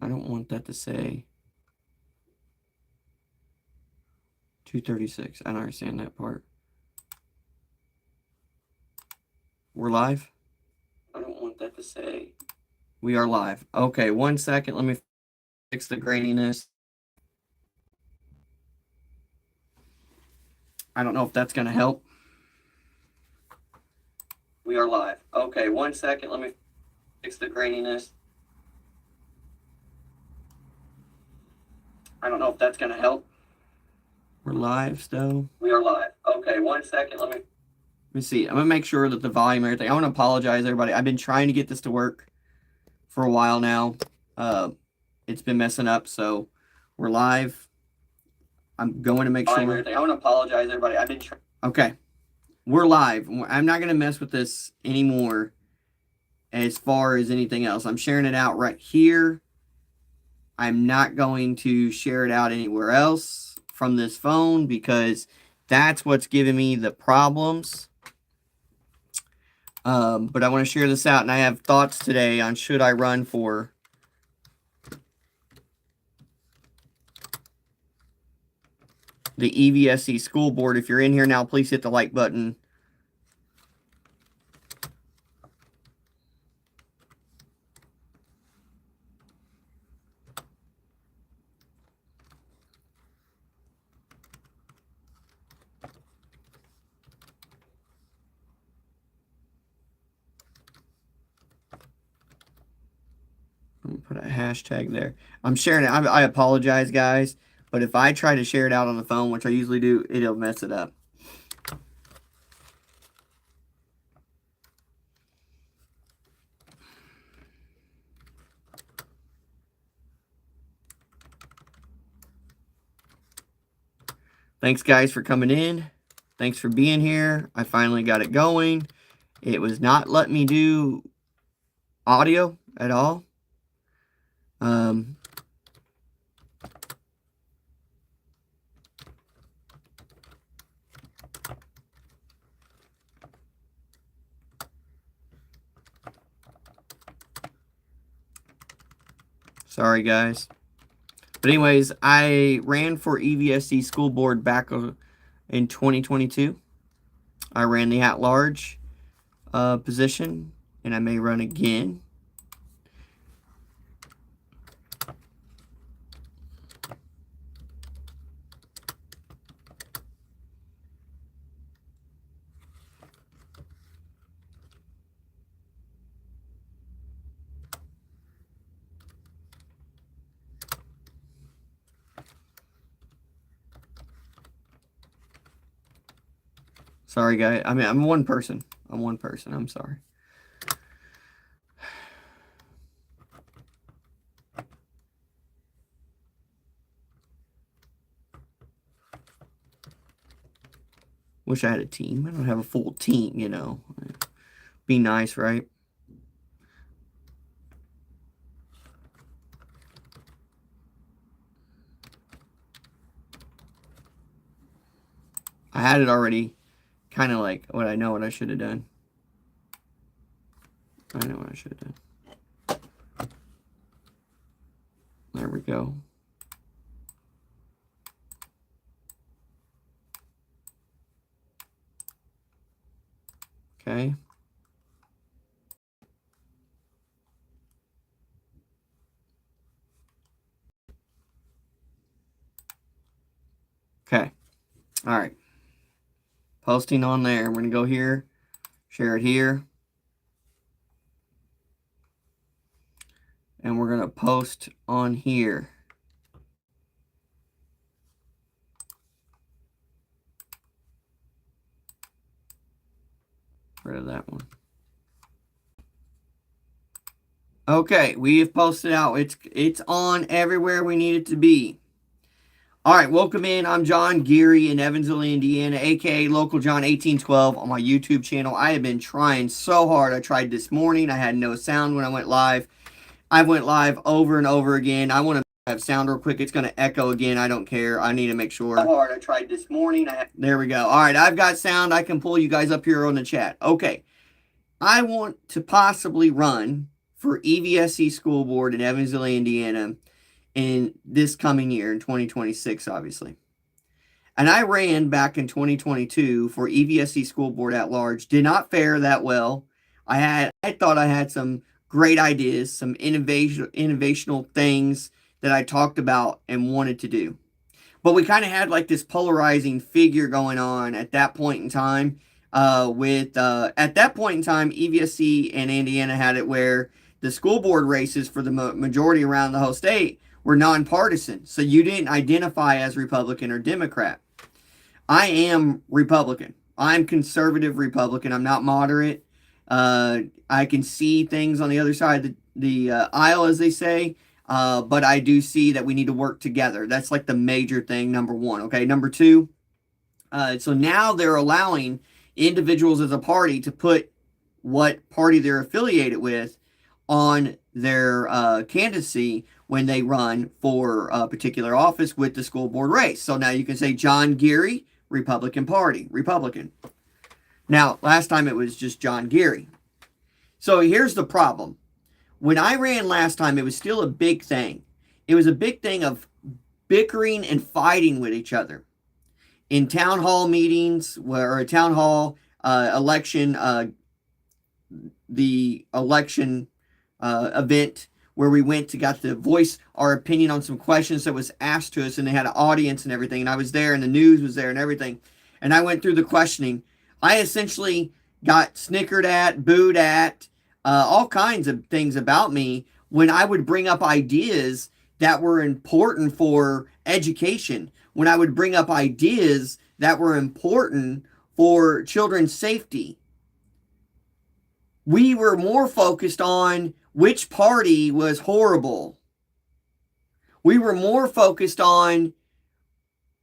I don't want that to say 236. I don't understand that part. We're live? I don't want that to say. We are live. Okay, 1 second. Let me fix the graininess. I don't know if that's going to help. We are live. Okay, 1 second. Let me fix the graininess. I don't know if that's going to help. We're live still. We are live. Okay, 1 second. Let me see. I'm going to make sure that the volume and everything. I want to apologize, everybody. I've been trying to get this to work for a while now. It's been messing up, so we're live. I'm going to make sure. I want to apologize, everybody. I've been trying. Okay. We're live. I'm not going to mess with this anymore as far as anything else. I'm sharing it out right here. I'm not going to share it out anywhere else from this phone because that's what's giving me the problems. But I want to share this out, and I have thoughts today on should I run for the EVSC school board. If you're in here now, please hit the like button. I'm going to put a hashtag there. I'm sharing it. I apologize, guys. But if I try to share it out on the phone, which I usually do, it'll mess it up. Thanks, guys, for coming in. Thanks for being here. I finally got it going. It was not letting me do audio at all. Sorry, guys. But anyways, I ran for EVSC school board back in 2022. I ran the at-large position, and I may run again. Sorry, guys. I mean, I'm one person. I'm sorry. Wish I had a team. I don't have a full team, you know. Be nice, right? I had it already. Kind of like what I know what I should have done. I know what I should have done. There we go. Okay. Okay. All right. Posting on there. We're going to go here. Share it here. And we're going to post on here. Rid of that one. Okay, we have posted out. It's on everywhere we need it to be. All right, welcome in. I'm John Geary in Evansville, Indiana, aka Local John 1812 on my YouTube channel. I have been trying so hard. I tried this morning. I had no sound when I went live. I went live over and over again. I want to have sound real quick. It's going to echo again. I don't care. I need to make sure. So hard. I tried this morning. There we go. All right, I've got sound. I can pull you guys up here on the chat. Okay. I want to possibly run for EVSC school board in Evansville, Indiana in this coming year, in 2026, obviously. And I ran back in 2022 for EVSC school board at large. Did not fare that well. I thought I had some great ideas, some innovational things that I talked about and wanted to do. But we kind of had like this polarizing figure going on at that point in time. At that point in time, EVSC and Indiana had it where the school board races for the majority around the whole state were nonpartisan. So you didn't identify as Republican or Democrat. I am Republican. I'm conservative Republican. I'm not moderate. I can see things on the other side of the aisle, as they say. But I do see that we need to work together. That's like the major thing, number one. Okay, number two. So now they're allowing individuals as a party to put what party they're affiliated with on their candidacy when they run for a particular office with the school board race. So now you can say John Geary, Republican Party, Republican. Now, last time it was just John Geary. So here's the problem. When I ran last time, it was still a big thing. It was a big thing of bickering and fighting with each other. In town hall meetings, or a town hall election, the election event where we went got to voice our opinion on some questions that was asked to us, and they had an audience and everything, and I was there, and the news was there and everything, and I went through the questioning. I essentially got snickered at, booed at, all kinds of things about me when I would bring up ideas that were important for education, when I would bring up ideas that were important for children's safety. We were more focused on which party was horrible. We were more focused on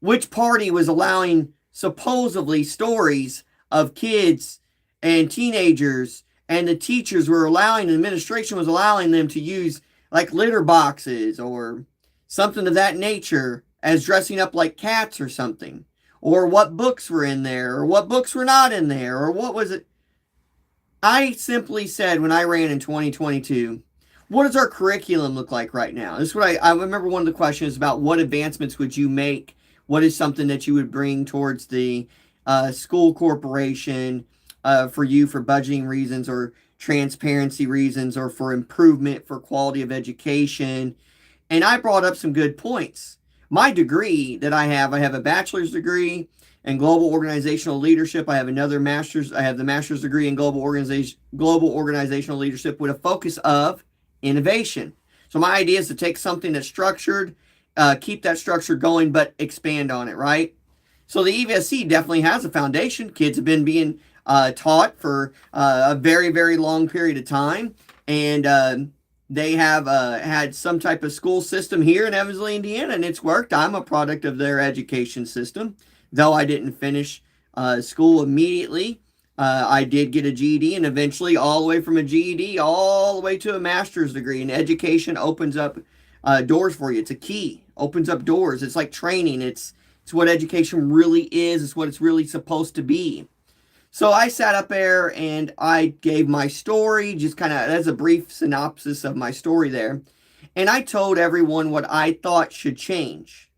which party was allowing supposedly stories of kids and teenagers, and the teachers were allowing, the administration was allowing them to use like litter boxes or something of that nature as dressing up like cats or something, or what books were in there, or what books were not in there, or what was it. I simply said when I ran in 2022, what does our curriculum look like right now? This is what I remember one of the questions about what advancements would you make? What is something that you would bring towards the school corporation for you for budgeting reasons or transparency reasons or for improvement for quality of education? And I brought up some good points. My degree that I have a bachelor's degree in global organizational leadership. I have another master's. I have the master's degree in global organizational leadership with a focus of innovation. So my idea is to take something that's structured, keep that structure going, but expand on it, right? So the EVSC definitely has a foundation. Kids have been being taught for a very, very long period of time. And they have had some type of school system here in Evansville, Indiana, and it's worked. I'm a product of their education system. Though I didn't finish school immediately, I did get a GED, and eventually all the way from a GED all the way to a master's degree. And education opens up doors for you. It's a key, opens up doors. It's like training. It's what education really is. It's what it's really supposed to be. So I sat up there and I gave my story, just kind of as a brief synopsis of my story there. And I told everyone what I thought should change.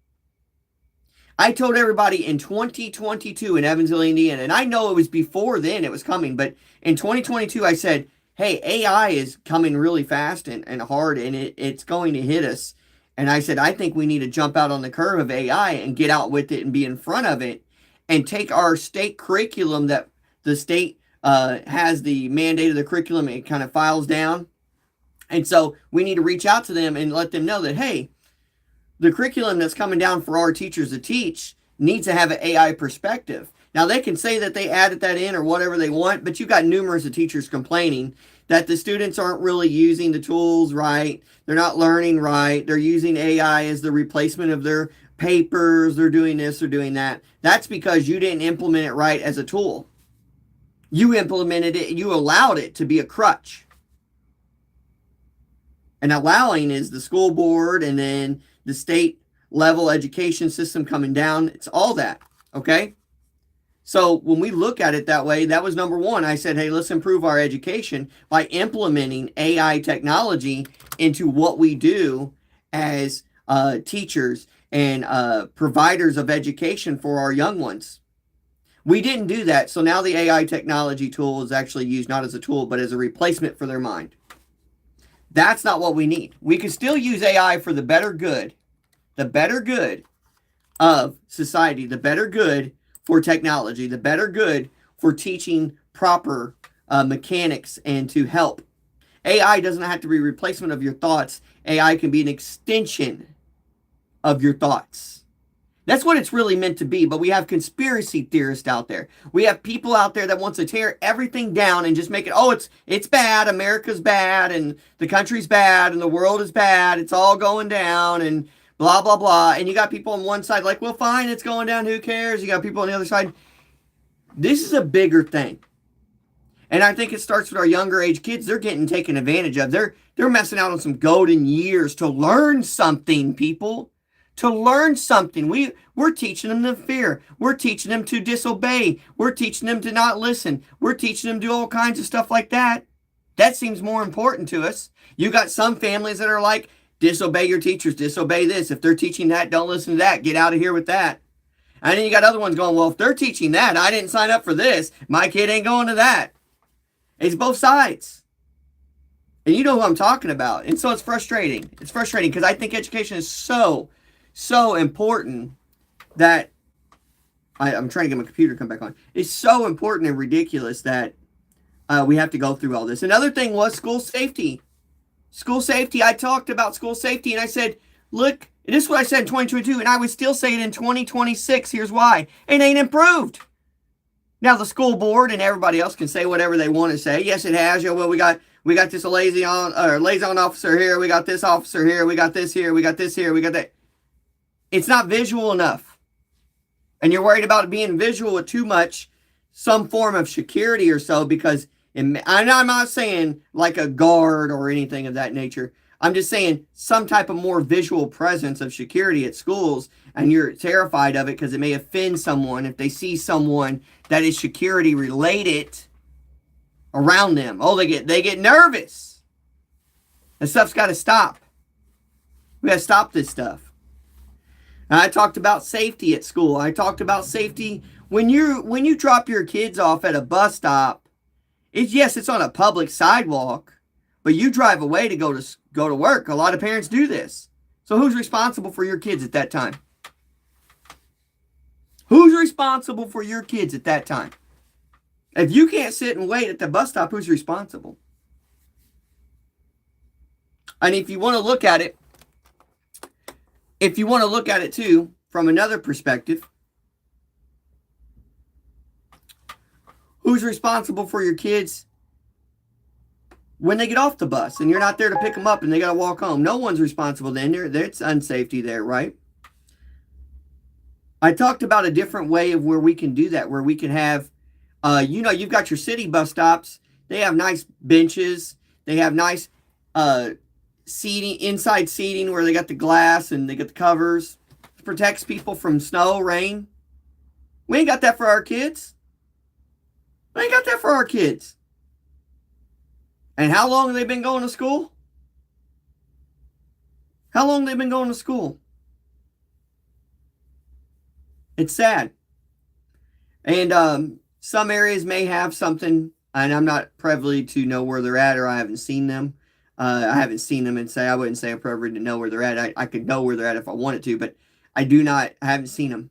I told everybody in 2022 in Evansville, Indiana, and I know it was before then it was coming, but in 2022 I said, hey, AI is coming really fast and hard, and it's going to hit us. And I said, I think we need to jump out on the curve of AI and get out with it and be in front of it and take our state curriculum that the state has the mandate of the curriculum, it kind of files down. And so we need to reach out to them and let them know that, hey, the curriculum that's coming down for our teachers to teach needs to have an AI perspective. Now, they can say that they added that in or whatever they want, but you've got numerous of teachers complaining that the students aren't really using the tools right. They're not learning right. They're using AI as the replacement of their papers. They're doing this, they're doing that. That's because you didn't implement it right as a tool. You implemented it, you allowed it to be a crutch. And allowing is the school board and then the state level education system coming down. It's all that, okay? So when we look at it that way, that was number one. I said, hey, let's improve our education by implementing AI technology into what we do as teachers and providers of education for our young ones. We didn't do that. So now the AI technology tool is actually used not as a tool, but as a replacement for their mind. That's not what we need. We can still use AI for the better good of society, the better good for technology, the better good for teaching proper mechanics and to help. AI doesn't have to be a replacement of your thoughts. AI can be an extension of your thoughts. That's what it's really meant to be. But we have conspiracy theorists out there. We have people out there that wants to tear everything down and just make it, oh, it's bad. America's bad and the country's bad and the world is bad. It's all going down and blah, blah, blah. And you got people on one side like, well, fine, it's going down. Who cares? You got people on the other side. This is a bigger thing. And I think it starts with our younger age kids. They're getting taken advantage of. They're messing out on some golden years to learn something, people. To learn something. We're teaching them to fear. We're teaching them to disobey. We're teaching them to not listen. We're teaching them to do all kinds of stuff like that. That seems more important to us. You got some families that are like, disobey your teachers, disobey this. If they're teaching that, don't listen to that. Get out of here with that. And then you got other ones going, well, if they're teaching that, I didn't sign up for this. My kid ain't going to that. It's both sides. And you know who I'm talking about. And so it's frustrating. It's frustrating because I think education is so important that I'm trying to get my computer to come back on. It's so important and ridiculous that we have to go through all this. Another thing was school safety. School safety. I talked about school safety and I said, look, this is what I said in 2022 and I would still say it in 2026. Here's why. It ain't improved. Now the school board and everybody else can say whatever they want to say. Yes, it has. Yeah, well, we got this liaison officer here. We got this officer here. We got this here. We got this here. We got that. It's not visual enough. And you're worried about it being visual with too much, some form of security or so, because I'm not saying like a guard or anything of that nature. I'm just saying some type of more visual presence of security at schools, and you're terrified of it because it may offend someone if they see someone that is security related around them. Oh, they get nervous. That stuff's got to stop. We got to stop this stuff. And I talked about safety at school. I talked about safety when you drop your kids off at a bus stop. It's on a public sidewalk, but you drive away to go to work. A lot of parents do this. So who's responsible for your kids at that time? Who's responsible for your kids at that time? If you can't sit and wait at the bus stop, who's responsible? And if you want to look at it too, from another perspective, who's responsible for your kids when they get off the bus and you're not there to pick them up and they got to walk home? No one's responsible then. There's unsafety there, right? I talked about a different way of where we can do that, where we can have, you've got your city bus stops. They have nice benches. They have nice seating, inside seating where they got the glass and they got the covers. It protects people from snow, rain. We ain't got that for our kids. We ain't got that for our kids. And how long have they been going to school? How long have they been going to school? It's sad. And some areas may have something, and I'm not privy to know where they're at, or I haven't seen them. I haven't seen them, and I wouldn't say I'm privy to know where they're at. I could know where they're at if I wanted to, but I haven't seen them.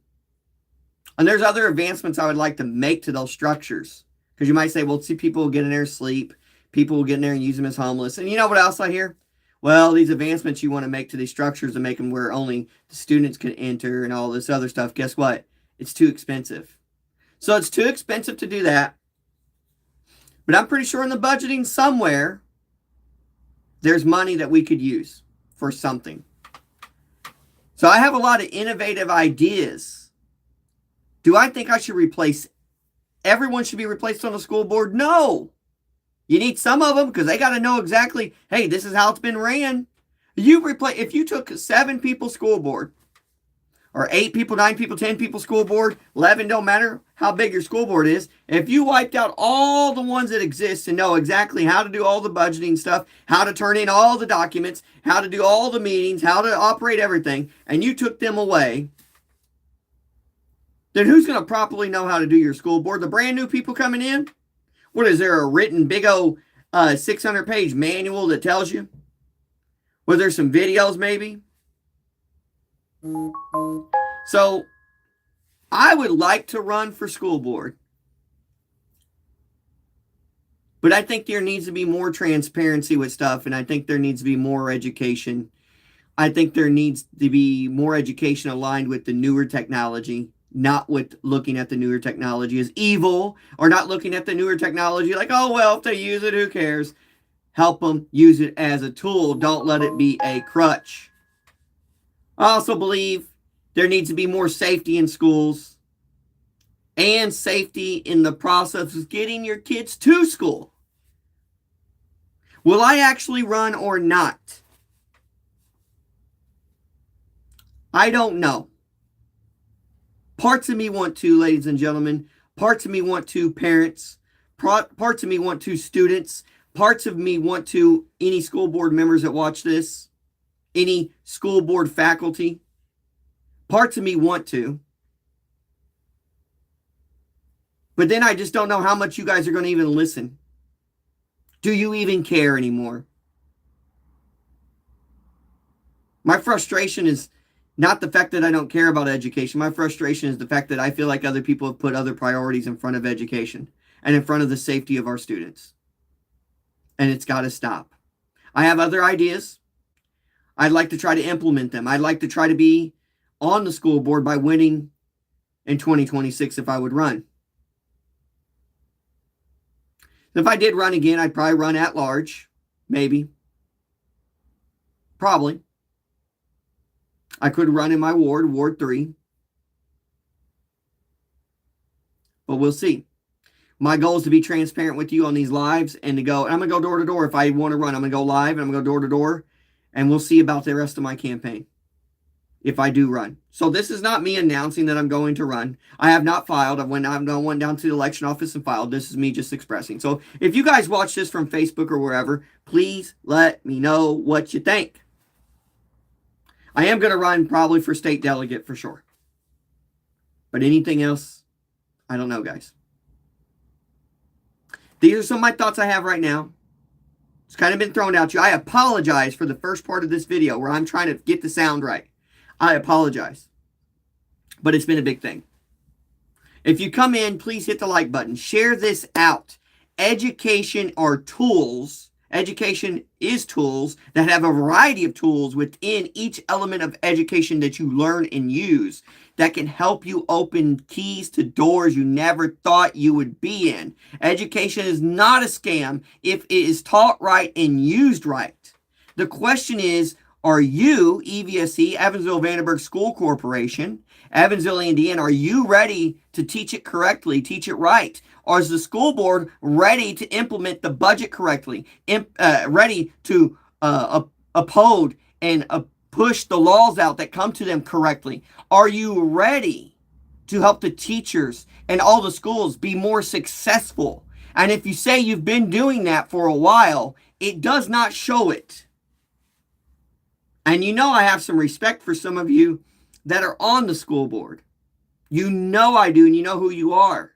And there's other advancements I would like to make to those structures. Because you might say, well, see, people will get in there and sleep. People will get in there and use them as homeless. And you know what else I hear? Well, these advancements you want to make to these structures and make them where only the students can enter and all this other stuff. Guess what? It's too expensive. So it's too expensive to do that. But I'm pretty sure in the budgeting somewhere, there's money that we could use for something. So I have a lot of innovative ideas. Do I think I should replace everyone should be replaced on the school board? No. You need some of them because they got to know exactly, hey, this is how it's been ran. If you took 7 people school board, or 8 people, 9 people, 10 people school board, 11, don't matter. how big your school board is. If you wiped out all the ones that exist and know exactly how to do all the budgeting stuff, how to turn in all the documents, how to do all the meetings, how to operate everything, and you took them away, then who's going to properly know how to do your school board? The brand new people coming in? What is there, a written big old 600-page manual that tells you? Was there some videos maybe? So I would like to run for school board, but I think there needs to be more transparency with stuff, and I think there needs to be more education. I think there needs to be more education aligned with the newer technology, not with looking at the newer technology as evil, or not looking at the newer technology like, oh, well, if they use it, who cares? Help them use it as a tool. Don't let it be a crutch. I also believe there needs to be more safety in schools and safety in the process of getting your kids to school. Will I actually run or not? I don't know. Parts of me want to, ladies and gentlemen. Parts of me want to, parents. Parts of me want to, students. Parts of me want to, any school board members that watch this. Any school board faculty. Parts of me want to. But then I just don't know how much you guys are going to even listen. Do you even care anymore? My frustration is not the fact that I don't care about education. My frustration is the fact that I feel like other people have put other priorities in front of education and in front of the safety of our students. And it's got to stop. I have other ideas. I'd like to try to implement them. I'd like to try to be on the school board by winning in 2026 if I would run. If I did run again, I'd probably run at large. Maybe. Probably. I could run in my ward, Ward 3. But we'll see. My goal is to be transparent with you on these lives and to go, and I'm going to go door to door if I want to run. I'm going to go live and I'm going to go door to door, and we'll see about the rest of my campaign if I do run. So this is not me announcing that I'm going to run. I have not filed. I went down to the election office and filed. This is me just expressing. So if you guys watch this from Facebook or wherever, please let me know what you think. I am going to run probably for state delegate for sure. But anything else, I don't know, guys. These are some of my thoughts I have right now. It's kind of been thrown out to you. I apologize for the first part of this video where I'm trying to get the sound right. I apologize. But it's been a big thing. If you come in, please hit the like button. Share this out. Education are tools. Education is tools that have a variety of tools within each element of education that you learn and use that can help you open keys to doors you never thought you would be in. Education is not a scam if it is taught right and used right. The question is, are you, EVSC, Evansville Vandenberg School Corporation, Evansville, Indiana, are you ready to teach it correctly, teach it right? Or is the school board ready to implement the budget correctly, ready to uphold and push the laws out that come to them correctly? Are you ready to help the teachers and all the schools be more successful? And if you say you've been doing that for a while, it does not show it. And you know I have some respect for some of you that are on the school board. You know I do, and you know who you are.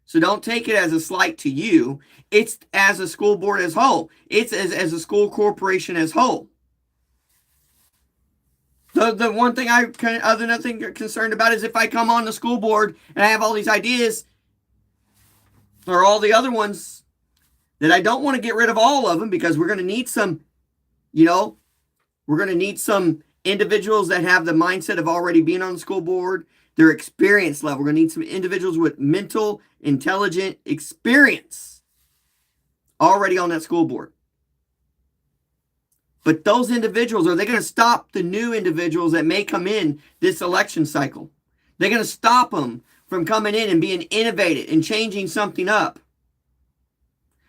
So don't take it as a slight to you. It's as a school board as whole. It's as a school corporation as whole. The one thing I'm concerned about is if I come on the school board and I have all these ideas, or all the other ones, that I don't want to get rid of all of them because we're going to need some, we're going to need some individuals that have the mindset of already being on the school board, their experience level. We're going to need some individuals with mental, intelligent experience already on that school board. But those individuals, are they going to stop the new individuals that may come in this election cycle? They're going to stop them from coming in and being innovative and changing something up.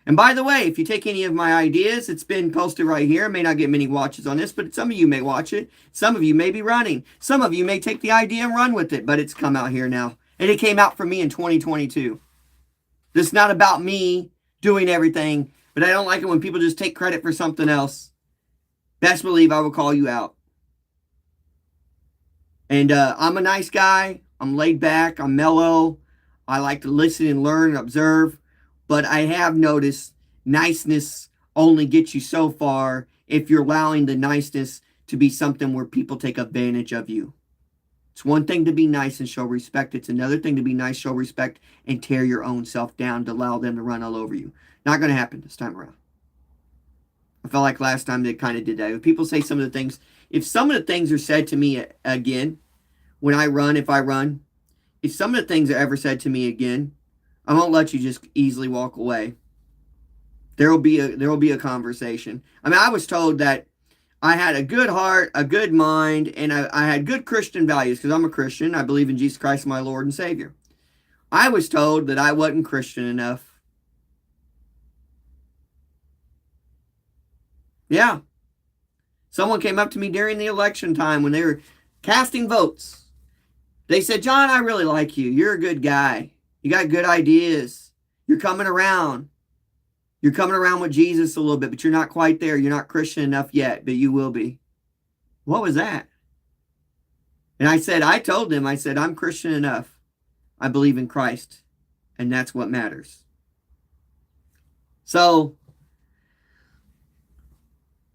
And by the way, if you take any of my ideas, it's been posted right here. I may not get many watches on this, but some of you may watch it. Some of you may be running. Some of you may take the idea and run with it, but it's come out here now. And it came out for me in 2022. This is not about me doing everything, but I don't like it when people just take credit for something else. Best believe I will call you out. And I'm a nice guy. I'm laid back. I'm mellow. I like to listen and learn and observe. But I have noticed niceness only gets you so far if you're allowing the niceness to be something where people take advantage of you. It's one thing to be nice and show respect. It's another thing to be nice, show respect, and tear your own self down to allow them to run all over you. Not going to happen this time around. I felt like last time they kind of did that. If people say some of the things, if some of the things are said to me again, when I run, if I run, if some of the things are ever said to me again, I won't let you just easily walk away. There will be a conversation. I mean, I was told that I had a good heart, a good mind, and I had good Christian values because I'm a Christian. I believe in Jesus Christ, my Lord and Savior. I was told that I wasn't Christian enough. Yeah. Someone came up to me during the election time when they were casting votes. They said, John, I really like you. You're a good guy. You got good ideas. You're coming around. You're coming around with Jesus a little bit, but you're not quite there. You're not Christian enough yet, but you will be. What was that? And I told them, I said, I'm Christian enough. I believe in Christ, and that's what matters. So,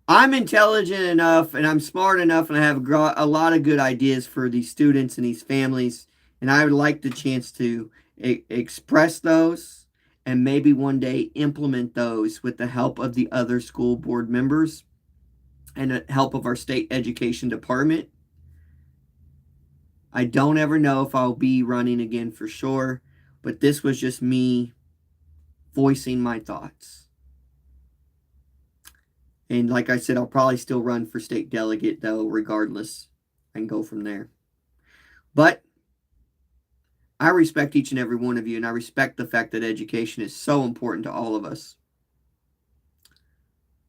I'm intelligent enough, and I'm smart enough, and I have a lot of good ideas for these students and these families, and I would like the chance to express those and maybe one day implement those with the help of the other school board members and the help of our state education department. I don't ever know if I'll be running again for sure, but this was just me voicing my thoughts. And like I said, I'll probably still run for state delegate, though, regardless, and go from there. But I respect each and every one of you, and I respect the fact that education is so important to all of us.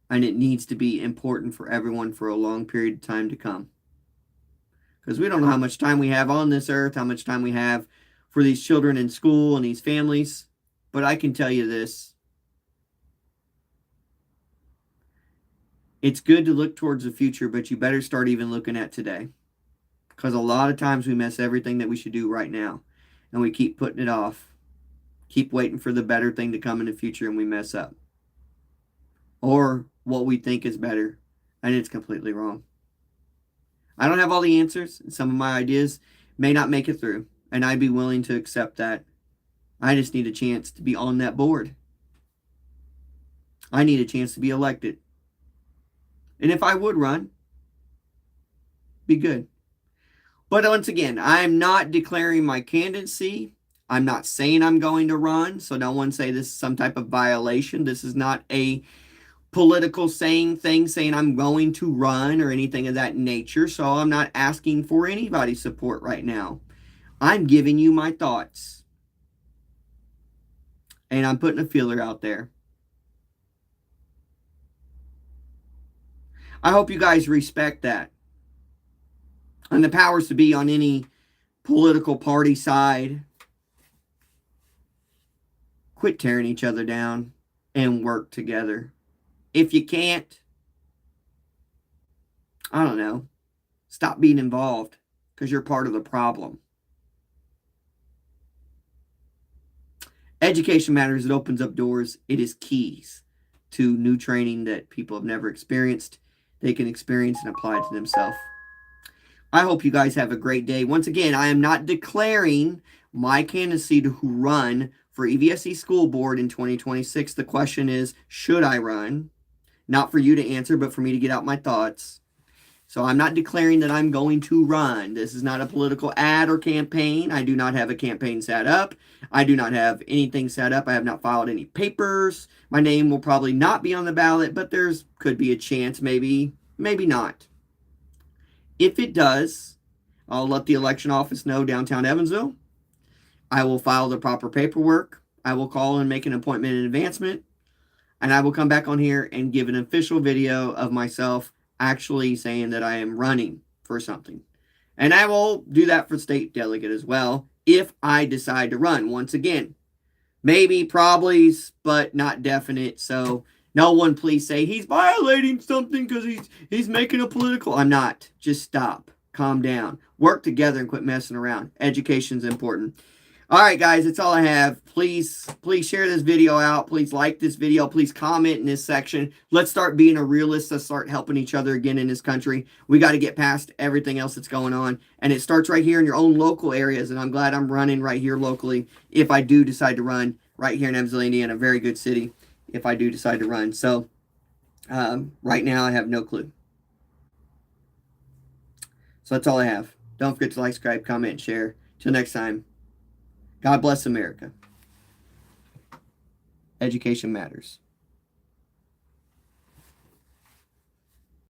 And it needs to be important for everyone for a long period of time to come. Because we don't know how much time we have on this earth, how much time we have for these children in school and these families. But I can tell you this. It's good to look towards the future, but you better start even looking at today. Because a lot of times we miss everything that we should do right now. And we keep putting it off. Keep waiting for the better thing to come in the future and we mess up. Or what we think is better. And it's completely wrong. I don't have all the answers. And some of my ideas may not make it through. And I'd be willing to accept that. I just need a chance to be on that board. I need a chance to be elected. And if I would run, be good. But once again, I'm not declaring my candidacy. I'm not saying I'm going to run. So no one say this is some type of violation. This is not a political saying I'm going to run or anything of that nature. So I'm not asking for anybody's support right now. I'm giving you my thoughts. And I'm putting a feeler out there. I hope you guys respect that. And the powers to be on any political party side, quit tearing each other down and work together. If you can't, I don't know, stop being involved because you're part of the problem. Education matters. It opens up doors. It is keys to new training that people have never experienced. They can experience and apply it to themselves. I hope you guys have a great day. Once again, I am not declaring my candidacy to run for EVSE School Board in 2026. The question is, should I run? Not for you to answer, but for me to get out my thoughts. So I'm not declaring that I'm going to run. This is not a political ad or campaign. I do not have a campaign set up. I do not have anything set up. I have not filed any papers. My name will probably not be on the ballot, but could be a chance, maybe not. If it does, I'll let the election office know downtown Evansville. I will file the proper paperwork. I will call and make an appointment in advancement. And I will come back on here and give an official video of myself actually saying that I am running for something. And I will do that for state delegate as well if I decide to run. Once again, maybe, probably, but not definite. So no one please say he's violating something because he's making a political. I'm not. Just stop. Calm down. Work together and quit messing around. Education's important. All right, guys, that's all I have. Please share this video out. Please like this video. Please comment in this section. Let's start being a realist. Let's start helping each other again in this country. We got to get past everything else that's going on. And it starts right here in your own local areas. And I'm glad I'm running right here locally if I do decide to run right here in Evansville, Indiana, a very good city, if I do decide to run. So right now I have no clue. So that's all I have. Don't forget to like, subscribe, comment, share. Till next time. God bless America. Education matters.